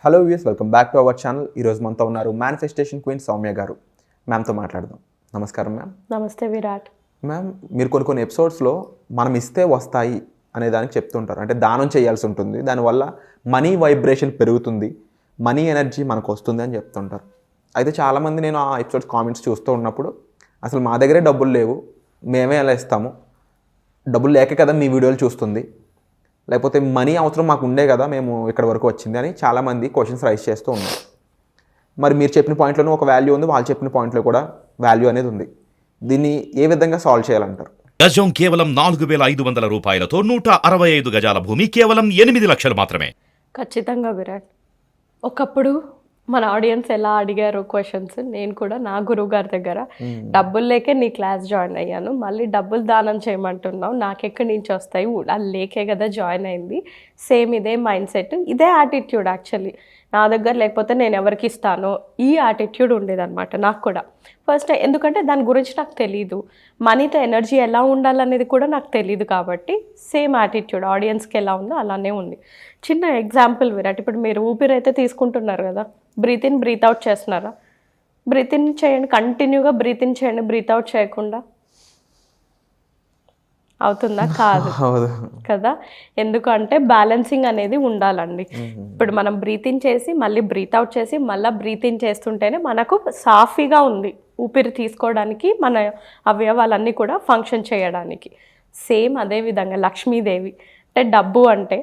Hello views, welcome back to our channel. ఈరోజు మనతో ఉన్నారు మేనిఫెస్టేషన్ క్వీన్ సౌమ్య గారు. మ్యామ్తో మాట్లాడదాం. నమస్కారం మ్యామ్. నమస్తే విరాట్. మ్యామ్, మీరు కొన్ని ఎపిసోడ్స్లో మనం ఇస్తే వస్తాయి అనే దానికి చెప్తుంటారు. అంటే దానం చేయాల్సి ఉంటుంది, దానివల్ల మనీ వైబ్రేషన్ పెరుగుతుంది, మనీ ఎనర్జీ మనకు వస్తుంది అని చెప్తుంటారు. అయితే చాలామంది నేను ఆ ఎపిసోడ్స్ కామెంట్స్ చూస్తూ ఉన్నప్పుడు అసలు మా దగ్గరే డబ్బులు లేవు, మేమే ఎలా ఇస్తాము, డబ్బులు లేక కదా మీ వీడియోలు చూస్తుంది, లేకపోతే మనీ అవసరం మాకు ఉండే కదా మేము ఇక్కడ వరకు వచ్చింది అని చాలామంది క్వశ్చన్స్ రైజ్ చేస్తూ ఉన్నారు. మరి మీరు చెప్పిన పాయింట్లోనూ ఒక వాల్యూ ఉంది, వాళ్ళు చెప్పిన పాయింట్లో కూడా వాల్యూ అనేది ఉంది. దీన్ని ఏ విధంగా సాల్వ్ చేయాలంటారు? గజం కేవలం 4,500 రూపాయలతో 165 గజాల భూమి కేవలం 8 లక్షలు మాత్రమే. ఖచ్చితంగా విరాట్. ఒకప్పుడు మన ఆడియన్స్ ఎలా అడిగారో క్వశ్చన్స్, నేను కూడా నా గురువు గారి దగ్గర డబ్బులు లేకే నీ క్లాస్ జాయిన్ అయ్యాను, మళ్ళీ డబ్బులు దానం చేయమంటున్నావు, నాకెక్కడి నుంచి వస్తాయి, అది లేకే కదా జాయిన్ అయింది. సేమ్ ఇదే మైండ్ సెట్, ఇదే యాటిట్యూడ్. యాక్చువల్లీ నా దగ్గర లేకపోతే నేను ఎవరికి ఇస్తానో ఈ యాటిట్యూడ్ ఉండేదన్నమాట నాకు కూడా ఫస్ట్. ఎందుకంటే దాని గురించి నాకు తెలీదు, మనీతో ఎనర్జీ ఎలా ఉండాలనేది కూడా నాకు తెలీదు. కాబట్టి సేమ్ యాటిట్యూడ్ ఆడియన్స్కి ఎలా ఉందో అలానే ఉంది. చిన్న ఎగ్జాంపుల్ విరాట్, ఇప్పుడు మీరు ఊపిరైతే తీసుకుంటున్నారు కదా, బ్రీత్ ఇన్ బ్రీత్ అవుట్ చేస్తున్నారా? బ్రీత్ ఇన్ చేయండి, కంటిన్యూగా బ్రీత్ ఇన్ చేయండి, బ్రీత్ అవుట్ చేయకుండా అవుతుందా? కాదు కదా. ఎందుకంటే బ్యాలెన్సింగ్ అనేది ఉండాలండి. ఇప్పుడు మనం బ్రీత్ ఇన్ చేసి మళ్ళీ బ్రీత్ అవుట్ చేసి మళ్ళీ బ్రీత్ ఇన్ చేస్తుంటేనే మనకు సాఫీగా ఉంది ఊపిరి తీసుకోవడానికి, మన అవయవాలన్నీ కూడా ఫంక్షన్ చేయడానికి. సేమ్ అదే విధంగా లక్ష్మీదేవి అంటే డబ్బు అంటే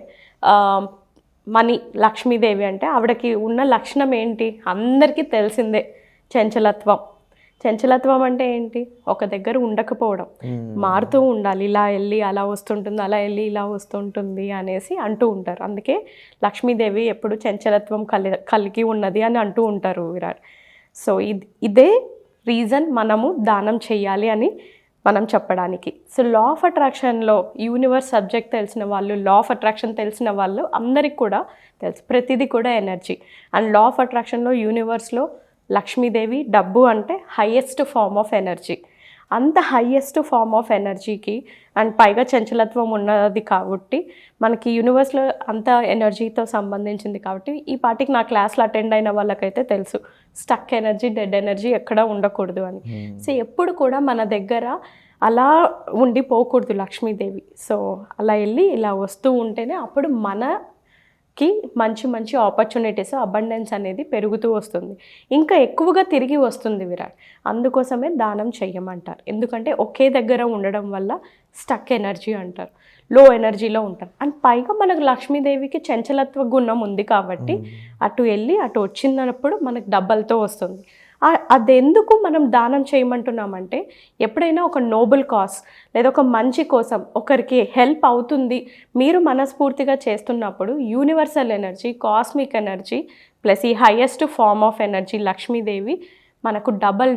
మనీ. లక్ష్మీదేవి అంటే ఆవిడకి ఉన్న లక్షణం ఏంటి అందరికీ తెలిసిందే, చంచలత్వం. చంచలత్వం అంటే ఏంటి? ఒక దగ్గర ఉండకపోవడం, మారుతూ ఉండాలి. ఇలా వెళ్ళి అలా వస్తుంటుంది, అలా వెళ్ళి ఇలా వస్తుంటుంది అనేసి అంటూ ఉంటారు. అందుకే లక్ష్మీదేవి ఎప్పుడు చంచలత్వం కలిగి ఉన్నది అని అంటూ ఉంటారు విరాట్. సో ఇదే రీజన్ మనము దానం చెయ్యాలి అని మనం చెప్పడానికి. సో లా ఆఫ్ అట్రాక్షన్లో యూనివర్స్ సబ్జెక్ట్ తెలిసిన వాళ్ళు, లా ఆఫ్ అట్రాక్షన్ తెలిసిన వాళ్ళు అందరికి కూడా తెలుసు, ప్రతిదీ కూడా ఎనర్జీ. అండ్ లా ఆఫ్ అట్రాక్షన్లో యూనివర్స్లో లక్ష్మీదేవి డబ్బు అంటే హైయెస్ట్ ఫార్మ్ ఆఫ్ ఎనర్జీ. అంత హైయెస్ట్ ఫార్మ్ ఆఫ్ ఎనర్జీకి అండ్ పైగా చంచలత్వం ఉన్నది కాబట్టి మనకి యూనివర్స్లో అంత ఎనర్జీతో సంబంధించింది కాబట్టి ఈ పాటికి నా క్లాస్లో అటెండ్ అయిన వాళ్ళకైతే తెలుసు, స్టక్ ఎనర్జీ, డెడ్ ఎనర్జీ ఎక్కడ ఉండకూడదు అని. సో ఎప్పుడు కూడా మన దగ్గర అలా ఉండిపోకూడదు లక్ష్మీదేవి. సో అలా వెళ్ళి ఇలా వస్తూ ఉంటేనే అప్పుడు మనకి మంచి మంచి ఆపర్చునిటీస్, అబండెన్స్ అనేది పెరుగుతూ వస్తుంది, ఇంకా ఎక్కువగా తిరిగి వస్తుంది విరాట్. అందుకోసమే దానం చెయ్యమంటారు. ఎందుకంటే ఒకే దగ్గర ఉండడం వల్ల స్టక్ ఎనర్జీ అంటారు, లో ఎనర్జీలో ఉంటారు. అండ్ పైగా మనకు లక్ష్మీదేవికి చంచలత్వ గుణం ఉంది కాబట్టి అటు వెళ్ళి అటు వచ్చినప్పుడు మనకు డబ్బలతో వస్తుంది. అదెందుకు మనం దానం చేయమంటున్నామంటే, ఎప్పుడైనా ఒక నోబుల్ కాజ్ లేదా ఒక మంచి కోసం ఒకరికి హెల్ప్ అవుతుంది మీరు మనస్ఫూర్తిగా చేస్తున్నప్పుడు universal energy, cosmic energy plus ఈ highest form of energy Lakshmidevi మనకు డబల్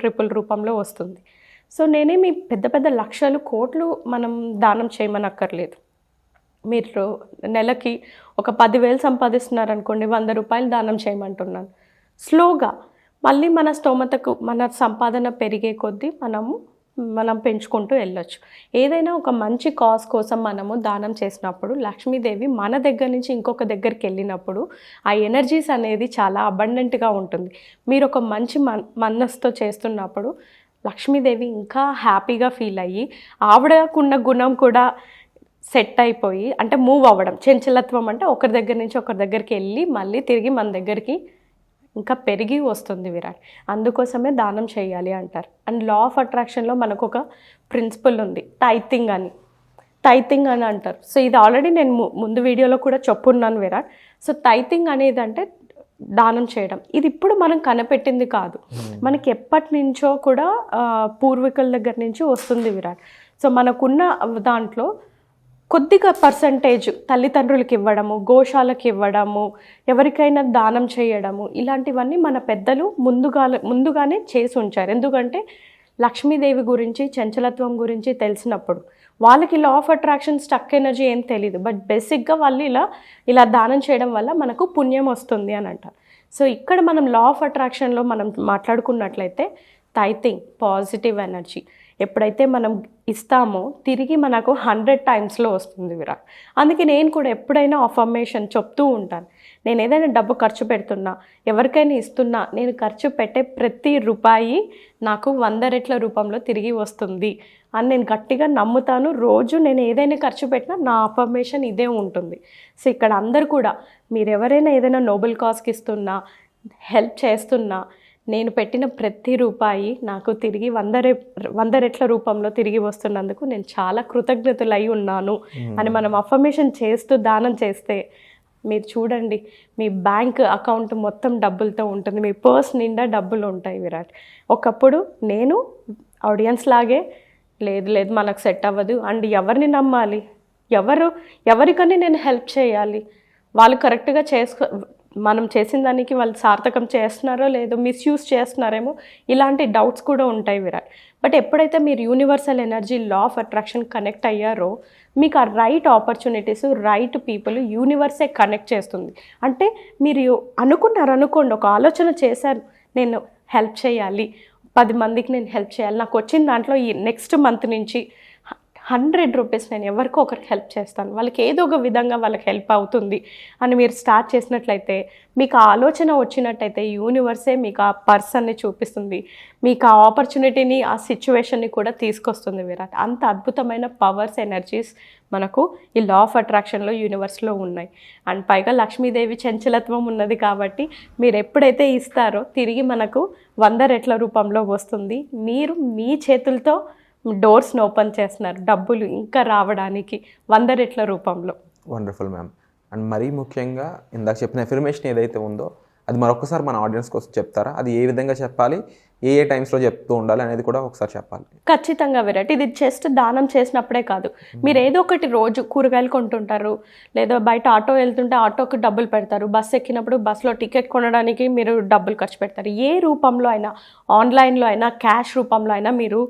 ట్రిపుల్ రూపంలో వస్తుంది. సో నేనేమి పెద్ద పెద్ద లక్షలు కోట్లు మనం దానం చేయమనక్కర్లేదు. మీరు నెలకి ఒక 10,000 సంపాదిస్తున్నారనుకోండి, 100 రూపాయలు దానం చేయమంటున్నాను. స్లోగా మళ్ళీ మన స్తోమతకు మన సంపాదన పెరిగే కొద్దీ మనం పెంచుకుంటూ వెళ్ళొచ్చు. ఏదైనా ఒక మంచి కాజ్ కోసం మనము దానం చేసినప్పుడు లక్ష్మీదేవి మన దగ్గర నుంచి ఇంకొక దగ్గరికి వెళ్ళినప్పుడు ఆ ఎనర్జీస్ అనేది చాలా అబండెంట్గా ఉంటుంది. మీరు ఒక మంచి మనస్సుతో చేస్తున్నప్పుడు లక్ష్మీదేవి ఇంకా హ్యాపీగా ఫీల్ అయ్యి ఆవిడకున్న గుణం కూడా సెట్ అయిపోయి, అంటే మూవ్ అవ్వడం. చంచలత్వం అంటే ఒకరి దగ్గర నుంచి ఒకరి దగ్గరికి వెళ్ళి మళ్ళీ తిరిగి మన దగ్గరికి ఇంకా పెరిగి వస్తుంది విరాట్. అందుకోసమే దానం చేయాలి అంటారు. అండ్ లా ఆఫ్ అట్రాక్షన్లో మనకు ఒక ప్రిన్సిపల్ ఉంది, టైథింగ్ అని అంటారు. సో ఇది ఆల్రెడీ నేను ముందు వీడియోలో కూడా చెప్పున్నాను విరాట్. సో టైథింగ్ అనేది అంటే దానం చేయడం. ఇది ఇప్పుడు మనం కనిపెట్టింది కాదు, మనకి ఎప్పటి నుంచో కూడా పూర్వీకుల దగ్గర నుంచి వస్తుంది విరాట్. సో మనకున్న దాంట్లో కొద్దిగా పర్సంటేజ్ తల్లిదండ్రులకి ఇవ్వడము, గోశాలకు ఇవ్వడము, ఎవరికైనా దానం చేయడము, ఇలాంటివన్నీ మన పెద్దలు ముందుగానే చేసి ఉంచారు. ఎందుకంటే లక్ష్మీదేవి గురించి, చంచలత్వం గురించి తెలిసినప్పుడు వాళ్ళకి లా ఆఫ్ అట్రాక్షన్, స్టక్ ఎనర్జీ ఏం తెలీదు, బట్ బేసిక్గా వాళ్ళు ఇలా దానం చేయడం వల్ల మనకు పుణ్యం వస్తుంది అని అంటారు. సో ఇక్కడ మనం లా ఆఫ్ అట్రాక్షన్లో మనం మాట్లాడుకున్నట్లయితే టైథింగ్, పాజిటివ్ ఎనర్జీ. ఎప్పుడైతే మనం ఇస్తామో తిరిగి మనకు 100 టైమ్స్లో వస్తుంది విరాట్. అందుకే నేను కూడా ఎప్పుడైనా అఫర్మేషన్ చెప్తూ ఉంటాను. నేను ఏదైనా డబ్బు ఖర్చు పెడుతున్నా, ఎవరికైనా ఇస్తున్నా, నేను ఖర్చు పెట్టే ప్రతి రూపాయి నాకు 100 రెట్ల రూపంలో తిరిగి వస్తుంది అని నేను గట్టిగా నమ్ముతాను. రోజు నేను ఏదైనా ఖర్చు పెట్టినా నా అఫర్మేషన్ ఇదే ఉంటుంది. సో ఇక్కడ అందరు కూడా మీరు ఎవరైనా ఏదైనా నోబెల్ కాజ్కి ఇస్తున్నా, హెల్ప్ చేస్తున్నా, నేను పెట్టిన ప్రతి రూపాయి నాకు తిరిగి 100 రెట్ల రూపంలో తిరిగి వస్తున్నందుకు నేను చాలా కృతజ్ఞతలై ఉన్నాను అని మనం అఫర్మేషన్ చేస్తూ దానం చేస్తే మీరు చూడండి, మీ బ్యాంక్ అకౌంట్ మొత్తం డబ్బులతో ఉంటుంది, మీ పర్స్ నిండా డబ్బులు ఉంటాయి విరాట్. ఒకప్పుడు నేను ఆడియన్స్ లాగే లేదు మనకు సెట్ అవ్వదు అండ్ ఎవరిని నమ్మాలి, ఎవరికని నేను హెల్ప్ చేయాలి, వాళ్ళు కరెక్ట్గా మనం చేసిన దానికి వాళ్ళు సార్థకం చేస్తున్నారో లేదో, మిస్యూజ్ చేస్తున్నారేమో, ఇలాంటి డౌట్స్ కూడా ఉంటాయి విరాట్. బట్ ఎప్పుడైతే మీరు universal energy law of attraction connect అయ్యారో మీకు ఆ రైట్ ఆపర్చునిటీస్, రైట్ పీపుల్, యూనివర్సే కనెక్ట్ చేస్తుంది. అంటే మీరు అనుకోండి, ఒక ఆలోచన చేశారు, నేను హెల్ప్ చేయాలి, 10 మందికి నేను హెల్ప్ చేయాలి, నాకు వచ్చిన దాంట్లో ఈ నెక్స్ట్ మంత్ నుంచి 100 రూపీస్ నేను ఎవరికో ఒకరికి హెల్ప్ చేస్తాను, వాళ్ళకి ఏదో ఒక విధంగా వాళ్ళకి హెల్ప్ అవుతుంది అని మీరు స్టార్ట్ చేసినట్లయితే, మీకు ఆ ఆలోచన వచ్చినట్టయితే యూనివర్సే మీకు ఆ పర్సన్ని చూపిస్తుంది, మీకు ఆ ఆపర్చునిటీని, ఆ సిచ్యువేషన్ని కూడా తీసుకొస్తుంది విరాట్. అంత అద్భుతమైన పవర్స్, ఎనర్జీస్ మనకు ఈ లా ఆఫ్ అట్రాక్షన్లో, యూనివర్స్లో ఉన్నాయి. అండ్ పైగా లక్ష్మీదేవి చంచలత్వం ఉన్నది కాబట్టి మీరు ఎప్పుడైతే ఇస్తారో తిరిగి మనకు 100 రెట్ల రూపంలో వస్తుంది. మీరు మీ చేతులతో డోర్స్ని ఓపెన్ చేస్తున్నారు డబ్బులు ఇంకా రావడానికి 100 రెట్ల రూపంలో. Wonderful ma'am. అండ్ మరీ ముఖ్యంగా ఇందాక చెప్పిన ఎఫర్మేషన్ ఏదైతే ఉందో అది మరొకసారి మన ఆడియన్స్ కోసం చెప్తారా? అది ఏ విధంగా చెప్పాలి, ఏ టైమ్స్లో చెప్తూ ఉండాలి అనేది కూడా ఒకసారి చెప్పాలి. ఖచ్చితంగా విరాట్. ఇది జస్ట్ దానం చేసినప్పుడే కాదు, మీరు ఏదో ఒకటి రోజు కూరగాయలు కొంటుంటారు, లేదా బయట ఆటో వెళ్తుంటే ఆటోకి డబ్బులు పెడతారు, బస్సు ఎక్కినప్పుడు బస్సులో టికెట్ కొనడానికి మీరు డబ్బులు ఖర్చు పెడతారు. ఏ రూపంలో అయినా, ఆన్లైన్లో అయినా, క్యాష్ రూపంలో అయినా మీరు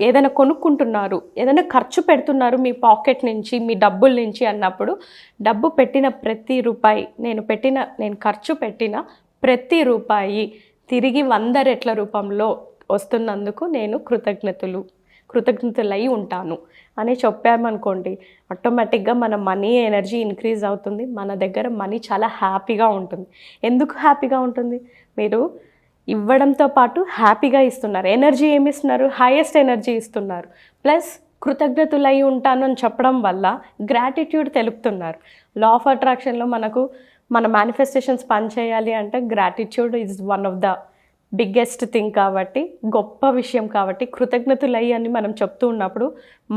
ఏదైనా కొనుక్కుంటున్నారు, ఏదైనా ఖర్చు పెడుతున్నారు మీ పాకెట్ నుంచి, మీ డబ్బుల నుంచి అన్నప్పుడు డబ్బు పెట్టిన ప్రతి రూపాయి, నేను ఖర్చు పెట్టిన ప్రతి రూపాయి తిరిగి 100 రెట్ల రూపంలో వస్తున్నందుకు నేను కృతజ్ఞతలై ఉంటాను అని చెప్పామనుకోండి, ఆటోమేటిక్గా మన మనీ ఎనర్జీ ఇంక్రీజ్ అవుతుంది, మన దగ్గర మనీ చాలా హ్యాపీగా ఉంటుంది. ఎందుకు హ్యాపీగా ఉంటుంది? మీరు ఇవ్వడంతో పాటు హ్యాపీగా ఇస్తున్నారు. ఎనర్జీ ఏమి ఇస్తున్నారు? హైయెస్ట్ ఎనర్జీ ఇస్తున్నారు. ప్లస్ కృతజ్ఞతలై ఉంటాను అని చెప్పడం వల్ల గ్రాటిట్యూడ్ తెలుపుతున్నారు. లా ఆఫ్ అట్రాక్షన్లో మన మేనిఫెస్టేషన్స్ పనిచేయాలి అంటే gratitude is one of the biggest thing కాబట్టి, గొప్ప విషయం కాబట్టి కృతజ్ఞతలై అని మనం చెప్తూ ఉన్నప్పుడు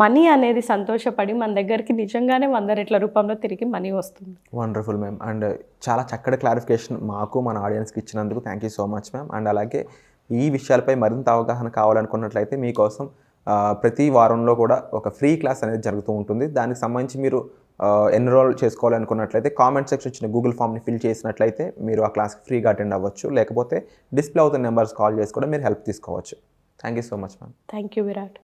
మనీ అనేది సంతోషపడి మన దగ్గరికి నిజంగానే 100 రెట్ల రూపంలో తిరిగి మనీ వస్తుంది. Wonderful ma'am. అండ్ చాలా చక్కటి క్లారిఫికేషన్ మాకు మన ఆడియన్స్కి ఇచ్చినందుకు thank you so much ma'am. And అలాగే ఈ విషయాలపై మరింత అవగాహన కావాలనుకున్నట్లయితే మీకోసం ప్రతి వారంలో కూడా ఒక ఫ్రీ క్లాస్ అనేది జరుగుతూ ఉంటుంది. దానికి సంబంధించి మీరు ఎన్రోల్ చేసుకోవాలనుకున్నట్లయితే కామెంట్ సెక్షన్ ఇచ్చిన గూగుల్ ఫామ్ని ఫిల్ చేసినట్లయితే మీరు ఆ క్లాస్కి ఫ్రీగా అటెండ్ అవ్వచ్చు, లేకపోతే డిస్ప్లే అవుతున్న నెంబర్స్ కాల్ చేసి కూడా మీరు హెల్ప్ తీసుకోవచ్చు. Thank you so much ma'am. Thank you Virat.